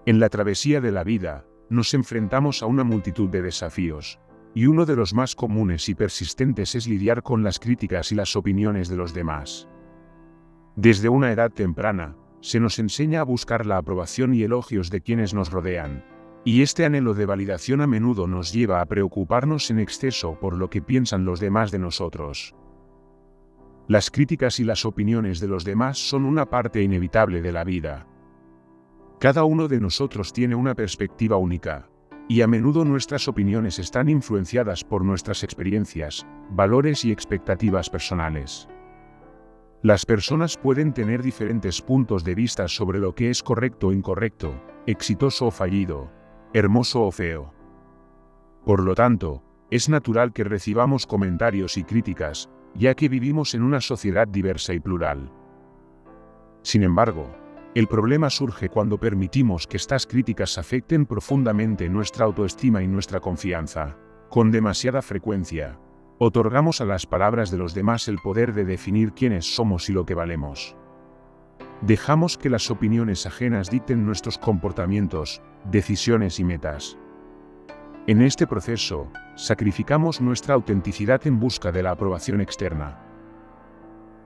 En la travesía de la vida, nos enfrentamos a una multitud de desafíos, y uno de los más comunes y persistentes es lidiar con las críticas y las opiniones de los demás. Desde una edad temprana, se nos enseña a buscar la aprobación y elogios de quienes nos rodean, y este anhelo de validación a menudo nos lleva a preocuparnos en exceso por lo que piensan los demás de nosotros. Las críticas y las opiniones de los demás son una parte inevitable de la vida. Cada uno de nosotros tiene una perspectiva única, y a menudo nuestras opiniones están influenciadas por nuestras experiencias, valores y expectativas personales. Las personas pueden tener diferentes puntos de vista sobre lo que es correcto o incorrecto, exitoso o fallido, hermoso o feo. Por lo tanto, es natural que recibamos comentarios y críticas, ya que vivimos en una sociedad diversa y plural. Sin embargo, el problema surge cuando permitimos que estas críticas afecten profundamente nuestra autoestima y nuestra confianza. Con demasiada frecuencia, otorgamos a las palabras de los demás el poder de definir quiénes somos y lo que valemos. Dejamos que las opiniones ajenas dicten nuestros comportamientos, decisiones y metas. En este proceso, sacrificamos nuestra autenticidad en busca de la aprobación externa.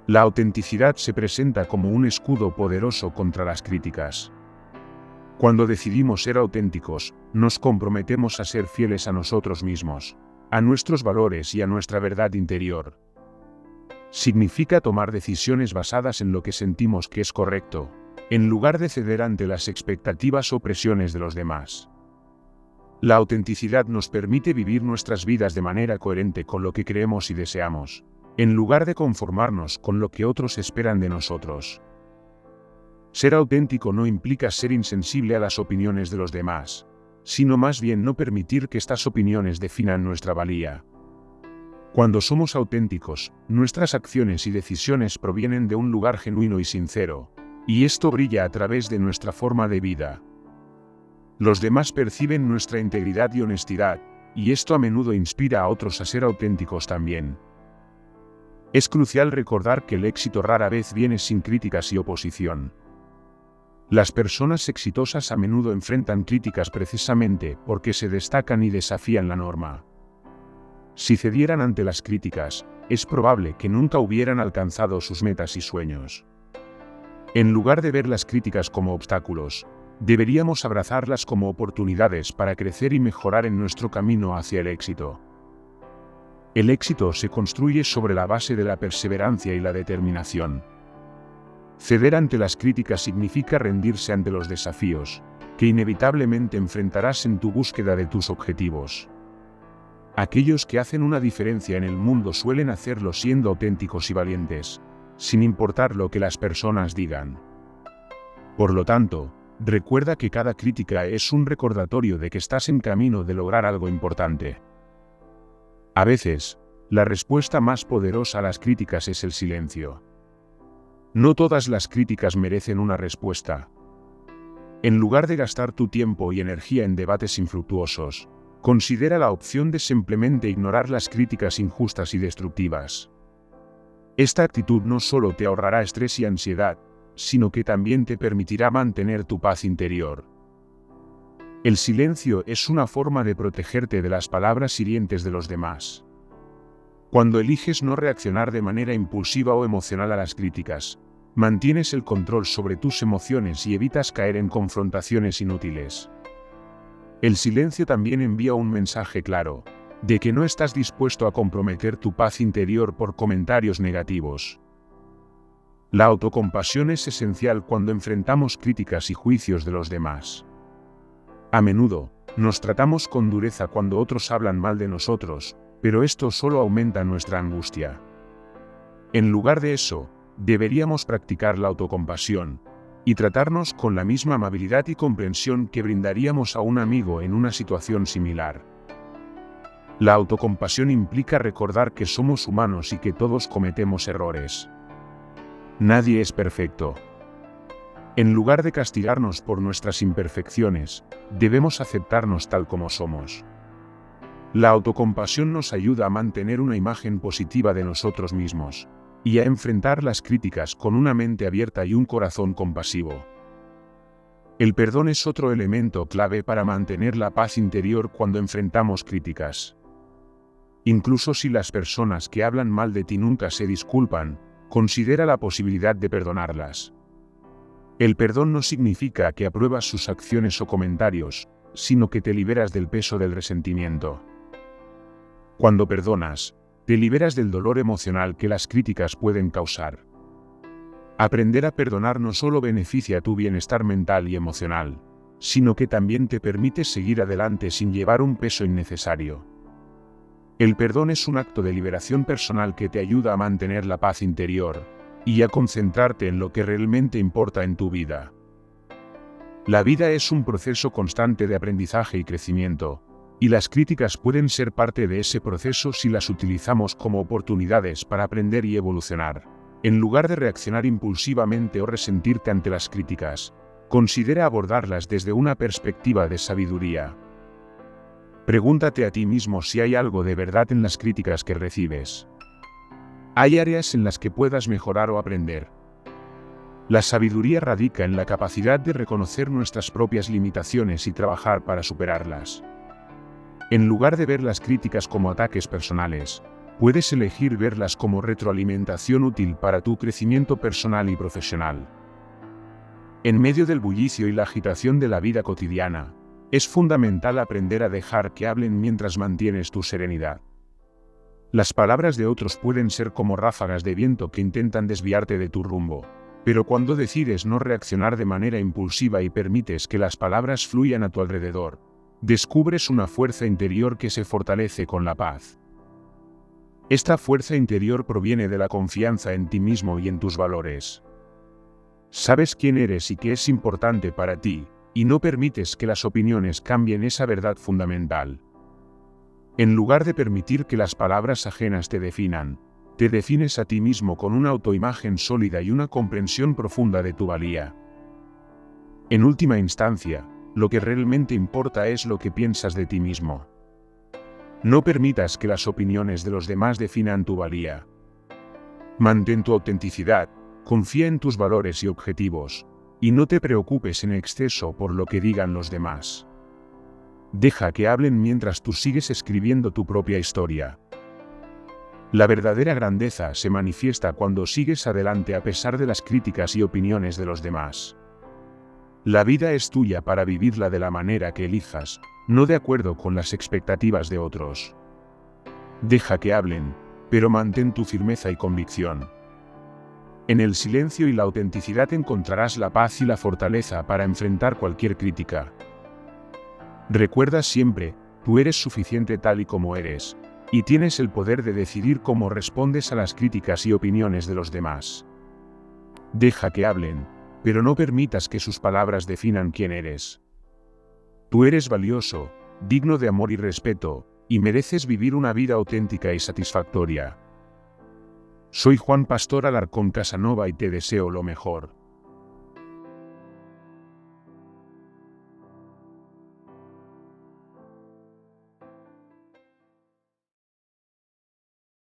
La autenticidad se presenta como un escudo poderoso contra las críticas. Cuando decidimos ser auténticos, nos comprometemos a ser fieles a nosotros mismos, a nuestros valores y a nuestra verdad interior. Significa tomar decisiones basadas en lo que sentimos que es correcto, en lugar de ceder ante las expectativas o presiones de los demás. La autenticidad nos permite vivir nuestras vidas de manera coherente con lo que creemos y deseamos, en lugar de conformarnos con lo que otros esperan de nosotros. Ser auténtico no implica ser insensible a las opiniones de los demás, sino más bien no permitir que estas opiniones definan nuestra valía. Cuando somos auténticos, nuestras acciones y decisiones provienen de un lugar genuino y sincero, y esto brilla a través de nuestra forma de vida. Los demás perciben nuestra integridad y honestidad, y esto a menudo inspira a otros a ser auténticos también. Es crucial recordar que el éxito rara vez viene sin críticas y oposición. Las personas exitosas a menudo enfrentan críticas precisamente porque se destacan y desafían la norma. Si cedieran ante las críticas, es probable que nunca hubieran alcanzado sus metas y sueños. En lugar de ver las críticas como obstáculos, deberíamos abrazarlas como oportunidades para crecer y mejorar en nuestro camino hacia el éxito. El éxito se construye sobre la base de la perseverancia y la determinación. Ceder ante las críticas significa rendirse ante los desafíos, que inevitablemente enfrentarás en tu búsqueda de tus objetivos. Aquellos que hacen una diferencia en el mundo suelen hacerlo siendo auténticos y valientes, sin importar lo que las personas digan. Por lo tanto, recuerda que cada crítica es un recordatorio de que estás en camino de lograr algo importante. A veces, la respuesta más poderosa a las críticas es el silencio. No todas las críticas merecen una respuesta. En lugar de gastar tu tiempo y energía en debates infructuosos, considera la opción de simplemente ignorar las críticas injustas y destructivas. Esta actitud no solo te ahorrará estrés y ansiedad, sino que también te permitirá mantener tu paz interior. El silencio es una forma de protegerte de las palabras hirientes de los demás. Cuando eliges no reaccionar de manera impulsiva o emocional a las críticas, mantienes el control sobre tus emociones y evitas caer en confrontaciones inútiles. El silencio también envía un mensaje claro, de que no estás dispuesto a comprometer tu paz interior por comentarios negativos. La autocompasión es esencial cuando enfrentamos críticas y juicios de los demás. A menudo, nos tratamos con dureza cuando otros hablan mal de nosotros, pero esto solo aumenta nuestra angustia. En lugar de eso, deberíamos practicar la autocompasión, y tratarnos con la misma amabilidad y comprensión que brindaríamos a un amigo en una situación similar. La autocompasión implica recordar que somos humanos y que todos cometemos errores. Nadie es perfecto. En lugar de castigarnos por nuestras imperfecciones, debemos aceptarnos tal como somos. La autocompasión nos ayuda a mantener una imagen positiva de nosotros mismos, y a enfrentar las críticas con una mente abierta y un corazón compasivo. El perdón es otro elemento clave para mantener la paz interior cuando enfrentamos críticas. Incluso si las personas que hablan mal de ti nunca se disculpan, considera la posibilidad de perdonarlas. El perdón no significa que apruebas sus acciones o comentarios, sino que te liberas del peso del resentimiento. Cuando perdonas, te liberas del dolor emocional que las críticas pueden causar. Aprender a perdonar no solo beneficia tu bienestar mental y emocional, sino que también te permite seguir adelante sin llevar un peso innecesario. El perdón es un acto de liberación personal que te ayuda a mantener la paz interior y a concentrarte en lo que realmente importa en tu vida. La vida es un proceso constante de aprendizaje y crecimiento, y las críticas pueden ser parte de ese proceso si las utilizamos como oportunidades para aprender y evolucionar. En lugar de reaccionar impulsivamente o resentirte ante las críticas, considera abordarlas desde una perspectiva de sabiduría. Pregúntate a ti mismo si hay algo de verdad en las críticas que recibes. ¿Hay áreas en las que puedas mejorar o aprender? La sabiduría radica en la capacidad de reconocer nuestras propias limitaciones y trabajar para superarlas. En lugar de ver las críticas como ataques personales, puedes elegir verlas como retroalimentación útil para tu crecimiento personal y profesional. En medio del bullicio y la agitación de la vida cotidiana, es fundamental aprender a dejar que hablen mientras mantienes tu serenidad. Las palabras de otros pueden ser como ráfagas de viento que intentan desviarte de tu rumbo, pero cuando decides no reaccionar de manera impulsiva y permites que las palabras fluyan a tu alrededor, descubres una fuerza interior que se fortalece con la paz. Esta fuerza interior proviene de la confianza en ti mismo y en tus valores. Sabes quién eres y qué es importante para ti, y no permites que las opiniones cambien esa verdad fundamental. En lugar de permitir que las palabras ajenas te definan, te defines a ti mismo con una autoimagen sólida y una comprensión profunda de tu valía. En última instancia, lo que realmente importa es lo que piensas de ti mismo. No permitas que las opiniones de los demás definan tu valía. Mantén tu autenticidad, confía en tus valores y objetivos, y no te preocupes en exceso por lo que digan los demás. Deja que hablen mientras tú sigues escribiendo tu propia historia. La verdadera grandeza se manifiesta cuando sigues adelante a pesar de las críticas y opiniones de los demás. La vida es tuya para vivirla de la manera que elijas, no de acuerdo con las expectativas de otros. Deja que hablen, pero mantén tu firmeza y convicción. En el silencio y la autenticidad encontrarás la paz y la fortaleza para enfrentar cualquier crítica. Recuerda siempre, tú eres suficiente tal y como eres, y tienes el poder de decidir cómo respondes a las críticas y opiniones de los demás. Deja que hablen, pero no permitas que sus palabras definan quién eres. Tú eres valioso, digno de amor y respeto, y mereces vivir una vida auténtica y satisfactoria. Soy Juan Pastor Alarcón Casanova y te deseo lo mejor.